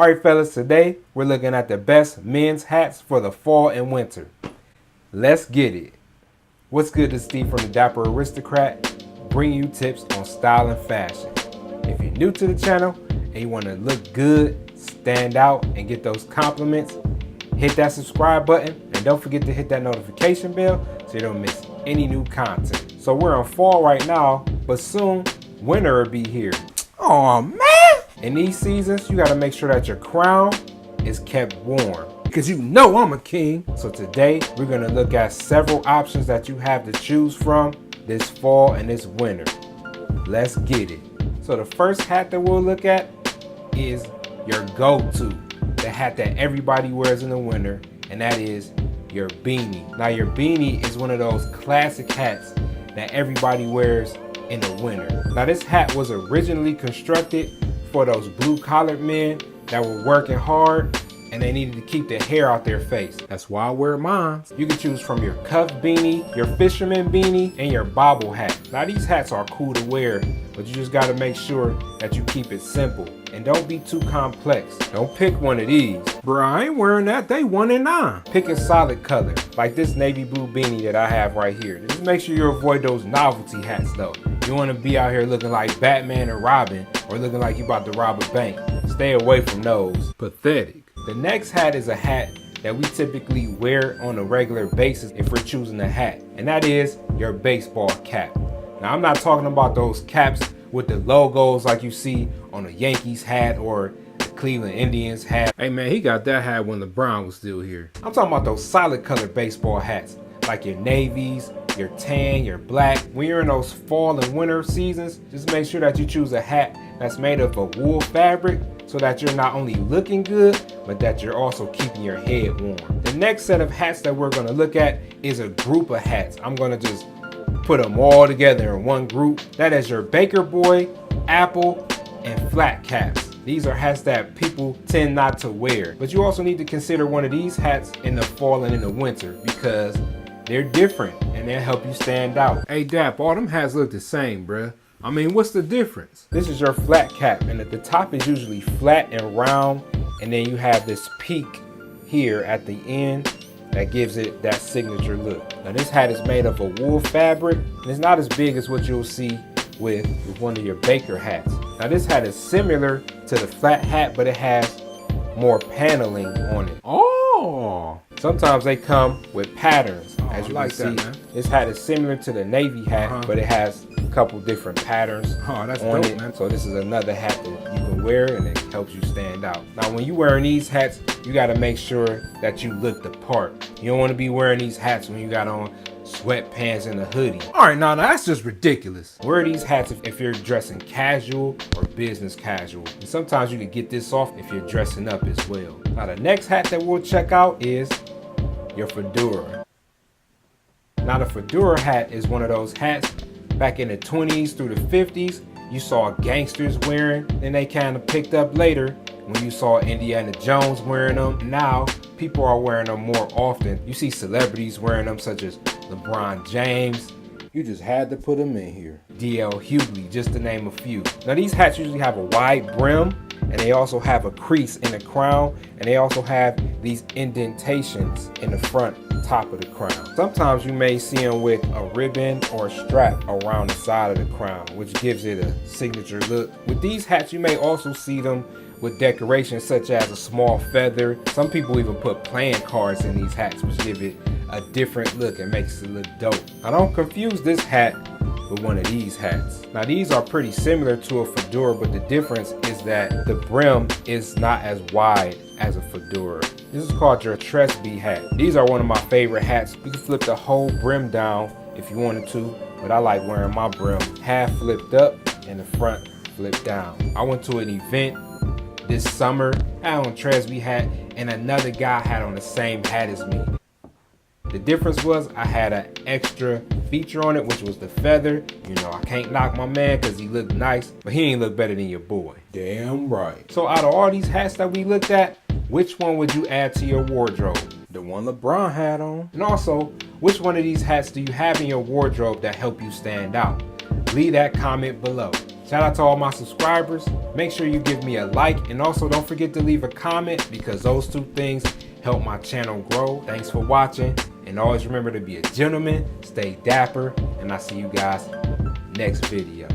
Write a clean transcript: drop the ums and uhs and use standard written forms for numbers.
Alright fellas, today we're looking at the best men's hats for the fall and winter. Let's get it. What's good, this is Steve from the Dapper Aristocrat, bringing you tips on style and fashion. If you're new to the channel and you want to look good, stand out, and get those compliments, hit that subscribe button and don't forget to hit that notification bell so you don't miss any new content. So we're in fall right now, but soon winter will be here. Oh man! In these seasons, you gotta make sure that your crown is kept warm, because you know I'm a king. So today, we're gonna look at several options that you have to choose from this fall and this winter. Let's get it. So the first hat that we'll look at is your go-to, the hat that everybody wears in the winter, and that is your beanie. Now your beanie is one of those classic hats that everybody wears in the winter. Now this hat was originally constructed for those blue-collared men that were working hard and they needed to keep the hair out their face. That's why I wear mine. You can choose from your cuff beanie, your fisherman beanie, and your bobble hat. Now these hats are cool to wear, but you just gotta make sure that you keep it simple and don't be too complex. Don't pick one of these. Bruh, I ain't wearing that, they 1 and 9. Pick a solid color, like this navy blue beanie that I have right here. Just make sure you avoid those novelty hats though. You wanna be out here looking like Batman or Robin, or looking like you about to rob a bank. Stay away from those. Pathetic. The next hat is a hat that we typically wear on a regular basis if we're choosing a hat, and that is your baseball cap. Now I'm not talking about those caps with the logos like you see on a Yankees hat or the Cleveland Indians hat. Hey man, he got that hat when LeBron was still here. I'm talking about those solid colored baseball hats, like your navies, your tan, your black. When you're in those fall and winter seasons, just make sure that you choose a hat that's made of a wool fabric so that you're not only looking good, but that you're also keeping your head warm. The next set of hats that we're gonna look at is a group of hats. I'm gonna just put them all together in one group. That is your Baker Boy, apple, and flat caps. These are hats that people tend not to wear, but you also need to consider one of these hats in the fall and in the winter because they're different and they'll help you stand out. Hey Dap, all them hats look the same, bruh. I mean, what's the difference? This is your flat cap, and at the top is usually flat and round, and then you have this peak here at the end that gives it that signature look. Now this hat is made of a wool fabric, and it's not as big as what you'll see with one of your Baker hats. Now this hat is similar to the flat hat, but it has more paneling on it. Oh! Sometimes they come with patterns, as you can see. This hat is similar to the Navy hat, but it has a couple different patterns on dope, it. Man. So this is another hat that you can wear and it helps you stand out. Now when you're wearing these hats, you gotta make sure that you look the part. You don't wanna be wearing these hats when you got on sweatpants and a hoodie. All right, now that's just ridiculous. Wear these hats if you're dressing casual or business casual. And sometimes you can get this off if you're dressing up as well. Now the next hat that we'll check out is your fedora. Now the fedora hat is one of those hats back in the 20s through the 50s you saw gangsters wearing, then they kind of picked up later when you saw Indiana Jones wearing them. Now people are wearing them more often. You see celebrities wearing them such as LeBron James. You just had to put them in here. D.L. Hughley, just to name a few. Now these hats usually have a wide brim, and they also have a crease in the crown, and they also have these indentations in the front top of the crown. Sometimes you may see them with a ribbon or a strap around the side of the crown, which gives it a signature look. With these hats, you may also see them with decorations such as a small feather. Some people even put playing cards in these hats, which give it a different look and makes it look dope. Now don't confuse this hat with one of these hats. Now these are pretty similar to a fedora, but the difference is that the brim is not as wide as a fedora. This is called your Tresby hat. These are one of my favorite hats. You can flip the whole brim down if you wanted to, but I like wearing my brim half flipped up and the front flipped down. I went to an event this summer, I had on a Tresby hat, and another guy had on the same hat as me. The difference was I had an extra feature on it, which was the feather. You know, I can't knock my man because he looked nice, but he ain't look better than your boy. Damn right. So out of all these hats that we looked at, which one would you add to your wardrobe? The one LeBron had on. And also, which one of these hats do you have in your wardrobe that help you stand out? Leave that comment below. Shout out to all my subscribers. Make sure you give me a like, and also don't forget to leave a comment, because those two things help my channel grow. Thanks for watching, and always remember to be a gentleman, stay dapper, and I'll see you guys next video.